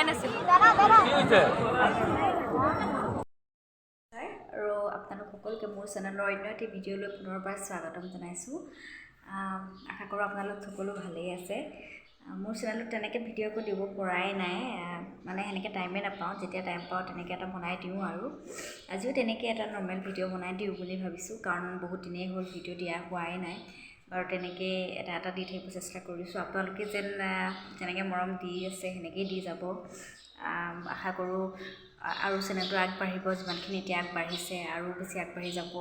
নাছিলোঁ আৰু আপোনালোক সকলোকে মোৰ চেনেলৰ অন্য এটি ভিডিঅ'লৈ পুনৰবাৰ স্বাগতম জনাইছোঁ আশা কৰোঁ আপোনালোক সকলো ভালেই আছে মোৰ চেনেলত তেনেকৈ ভিডিঅ' একো দিব পৰাই নাই মানে সেনেকৈ টাইমে নাপাওঁ যেতিয়া টাইম পাওঁ তেনেকৈ এটা বনাই দিওঁ আৰু আজিও তেনেকৈ এটা নৰ্মেল ভিডিঅ' বনাই দিওঁ বুলি ভাবিছোঁ কাৰণ বহুত দিনেই হ'ল ভিডিঅ' দিয়া হোৱাই নাই বাৰু তেনেকৈ এটা দি থাকিব চেষ্টা কৰিছোঁ আপোনালোকে যেনেকৈ মৰম দি আছে সেনেকৈয়ে দি যাব আশা কৰোঁ আৰু চেনেলটো আগবাঢ়িব যিমানখিনি এতিয়া আগবাঢ়িছে আৰু বেছি আগবাঢ়ি যাব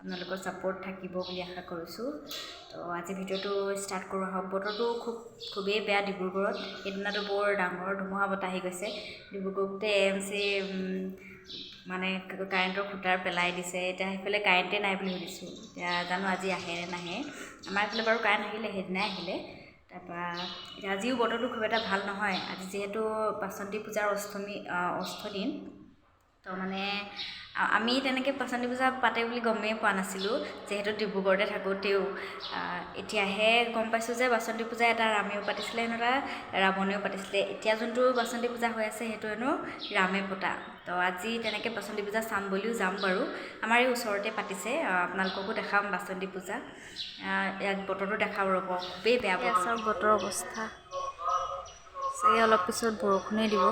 আপোনালোকৰ ছাপোৰ্ট থাকিব বুলি আশা কৰিছোঁ তো আজি ভিডিঅ'টো ষ্টাৰ্ট কৰোঁ আহক বতৰটো খুবেই বেয়া ডিব্ৰুগড়ত সেইদিনাটো বৰ ডাঙৰ ধুমুহা বতাহ আহি গৈছে ডিব্ৰুগড়তে AMC মানে কাৰেণ্টৰ খুঁটাৰ পেলাই দিছে এতিয়া সেইফালে কাৰেণ্টে নাই বুলি শুনিছোঁ এতিয়া জানো আজি আহে নে নাহে আমাৰ এইফালে বাৰু কাৰেণ্ট আহিলে সেইদিনাই আহিলে তাৰপৰা আজিও বতৰটো খুব এটা ভাল নহয় আজি যিহেতু বাসন্তী পূজাৰ অষ্টদিন তো মানে আমি তেনেকৈ বাসন্তী পূজা পাতে বুলি গমেই পোৱা নাছিলোঁ যিহেতু ডিব্ৰুগড়তে থাকোঁতেও এতিয়াহে গম পাইছোঁ যে বাসন্তী পূজা এটা ৰামেও পাতিছিলে হেনো এটা ৰাৱণেও পাতিছিলে এতিয়া যোনটো বাসন্তী পূজা হৈ আছে সেইটো হেনো ৰামে পতা তো আজি তেনেকৈ বাসন্তী পূজা চাম বুলিও যাম বাৰু আমাৰ এই ওচৰতে পাতিছে আপোনালোককো দেখাম বাসন্তী পূজা ইয়াত বতৰটো দেখাব ৰ'ব খুবেই বেয়া বতৰৰ অৱস্থা চাগে অলপ পিছত বৰষুণেই দিব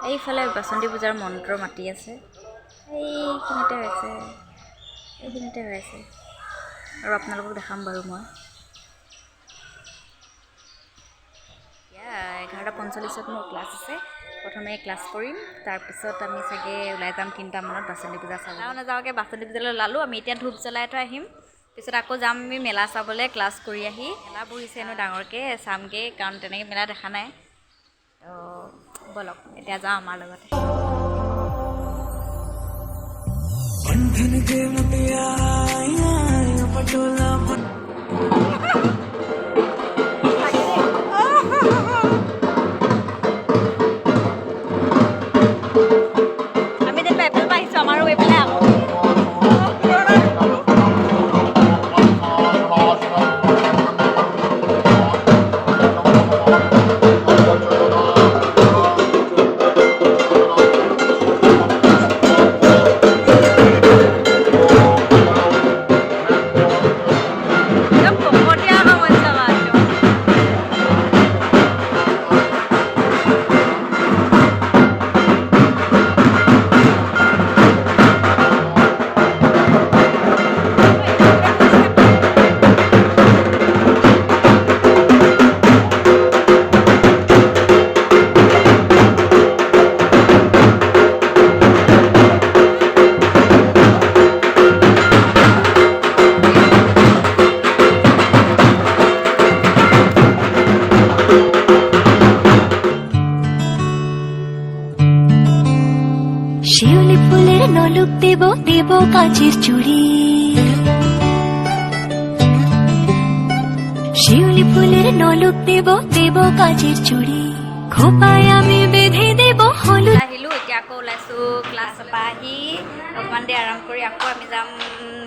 এইফালে বাসন্তী পূজাৰ মন্ত্ৰ মাতি আছে এইখিনিতে হৈ আছে আৰু আপোনালোকক দেখাম বাৰু মই এতিয়া 11:45 মোৰ ক্লাছ আছে প্ৰথমে ক্লাছ কৰিম তাৰপিছত আমি চাগে ওলাই যাম 3টামানত বাসন্তী পূজা চাবলৈ নাযাওঁকৈ বাসন্তী পূজালৈ ওলালোঁ আমি এতিয়া ধূপ জ্বলাই থৈ আহিম পিছত আকৌ যাম আমি মেলা চাবলৈ ক্লাছ কৰি আহি মেলা বহিছে হেনো ডাঙৰকৈ চামগৈ কাৰণ তেনেকৈ মেলা দেখা নাই তো বলক এতিয়া যাওঁ আমাৰ লগতে আমি যে পেপেল পাইছোঁ আমাৰো এইফালে আকৌ শিউলি ফুলের নলুক দেব দেব কাঁচের চুড়ি শিউলি ফুলের নলুক দেব দেব কাঁচের চুড়ি খোপায় আমি বেঁধে দেব হলুদ আহিলোঁ এতিয়া আকৌ ওলাইছোঁ ক্লাছৰ পৰা আহি অকণমান দেৰি আৰাম কৰি আকৌ আমি যাম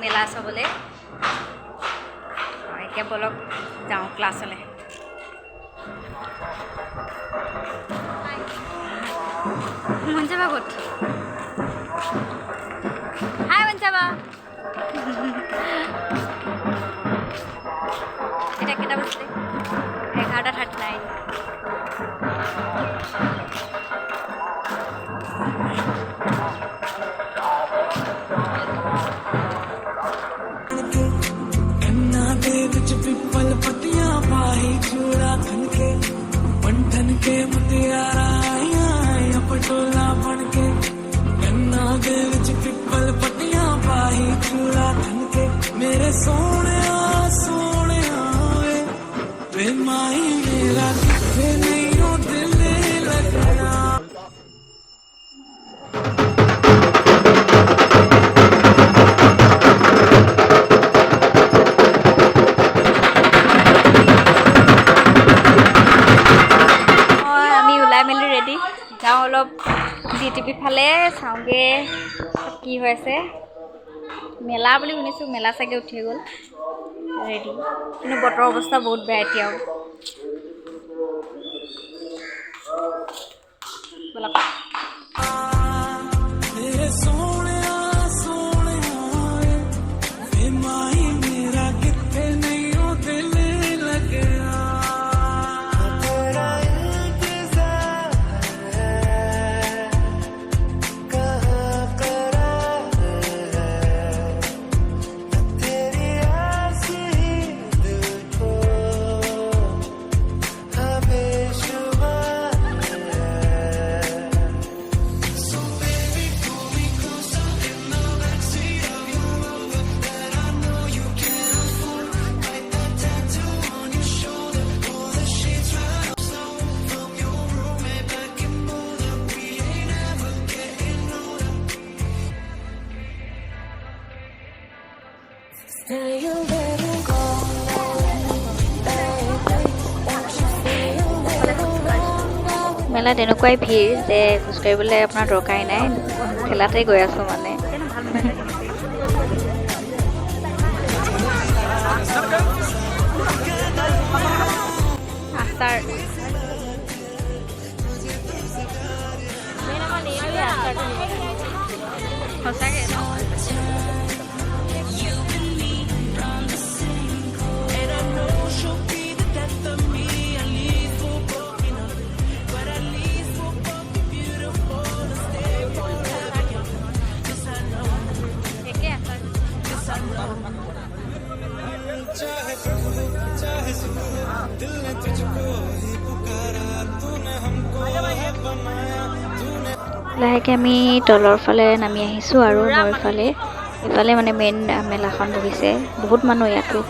মেলা চাবলৈ এতিয়া বলক যাওঁ ক্লাছলৈ মঞ্জাবা ক'ত হাই মঞ্জাবা এটা কেইটা বাজিলে 11:39 पिपल पतियां पाही चूड़ा खनके पंठन के मुतियारा पटोला बनके गन्ना दे विच पिपल पतियां पाही चूड़ा खनके मेरे सोने वे माई मेरा किथे नहीं हो दिल लगना অলপ জিটিপি ফালে চাওঁগে কি হৈছে মেলা বুলি শুনিছোঁ মেলা চাগে উঠি গ'ল ৰেডি কিন্তু বতৰৰ অৱস্থা বহুত বেয়া এতিয়াও मेरे सोने सोने वे माई मेरा कितने नहीं हो दिल लगया तेरा इंतजार है कहाँ करार है तेरी आस ही दिल को बेशुमार है So baby pull me closer in the backseat of your Rover that I know you can't afford. Write that tattoo on your shoulder, pull the sheets right up slow from your roommate back in Boulder. We ain't ever getting older. Stay a little longer, baby. Won't you stay a little longer? মেলাত এনেকুৱাই ভিৰ যে খোজকাঢ়িবলৈ আপোনাৰ দৰকাৰেই নাই ঠেলাতে গৈ আছোঁ মানে আচাৰ সঁচাকৈ And I know she'll be the death of me. At least we'll both be numb, but at least we'll both be beautiful and stay forever young. 'Cause I know, একে আচাৰ 'cause I know. चाहे कब चाहे सुबह दिल ने तुझको ही पुकारा तूने हमको है बनाया तूने লাহেকৈ আমি তলৰ ফালে নামি আহিছোঁ আৰু নৈৰ ফালে ইফালে মানে মেইন মেলাখন বহিছে বহুত মানুহ ইয়াতো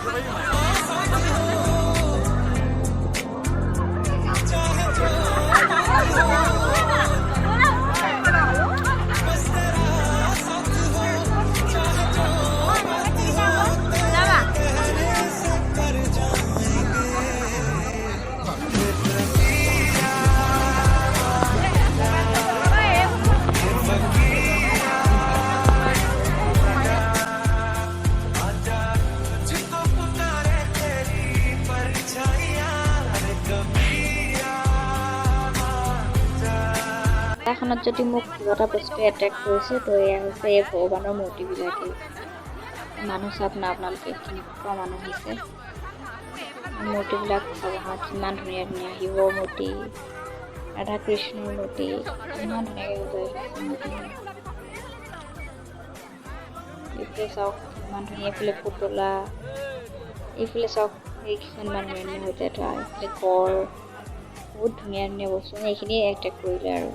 जिसको पुकारे तेरी परछाइयां अरे कबिया মেলাখনত যদি মোক কিবা এটা বস্তু এট্ৰেক্ট কৰিছে তো এয়া হৈছে এই ভগৱানৰ মূৰ্তিবিলাকে মানুহ চাওক না আপোনালোকে কেনেকুৱা মানুহ আহিছে মূৰ্তিবিলাক চাব হা কিমান ধুনীয়া ধুনীয়া শিৱ মূৰ্তি ৰাধা কৃষ্ণৰ মূৰ্তি ইমান ধুনীয়াকৈ সজাই এইফালে চাওক ইমান ধুনীয়া এইফালে পুতলা এইফালে চাওক এইকেইখন ইমান ধুনীয়া ধুনীয়া হৈ যায় তাৰ এইফালে গড় বহুত ধুনীয়া ধুনীয়া বস্তু এইখিনিয়ে এট্ৰেক্ট কৰিলে আৰু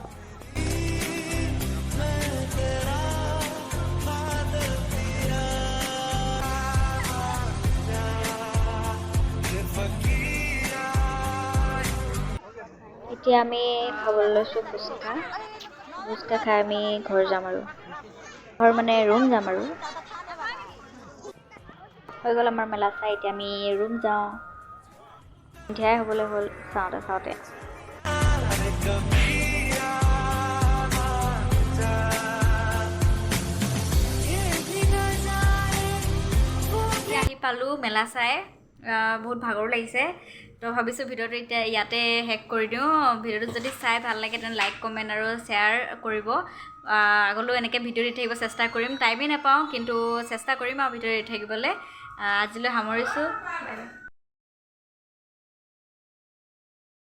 এতিয়া আমি খাবলৈ লৈছোঁ ফুচকা ফুচকা খাই আমি ঘৰ যাম আৰু ঘৰ মানে ৰুম যাম আৰু হৈ গ'ল আমাৰ মেলা চাই এতিয়া আমি ৰুম যাওঁ সন্ধিয়াই হ'বলৈ হ'ল চাওঁতে চাওঁতে আহি পালোঁ মেলা চাই বহুত ভাগৰো লাগিছে তো ভাবিছোঁ ভিডিঅ'টো এতিয়া ইয়াতে শেষ কৰি দিওঁ ভিডিঅ'টো যদি চাই ভাল লাগে তেনে লাইক কমেণ্ট আৰু শ্বেয়াৰ কৰিব আগলৈও এনেকৈ ভিডিঅ' দি থাকিব চেষ্টা কৰিম টাইমেই নাপাওঁ কিন্তু চেষ্টা কৰিম আৰু ভিডিঅ' দি থাকিবলৈ আজিলৈ সামৰিছোঁ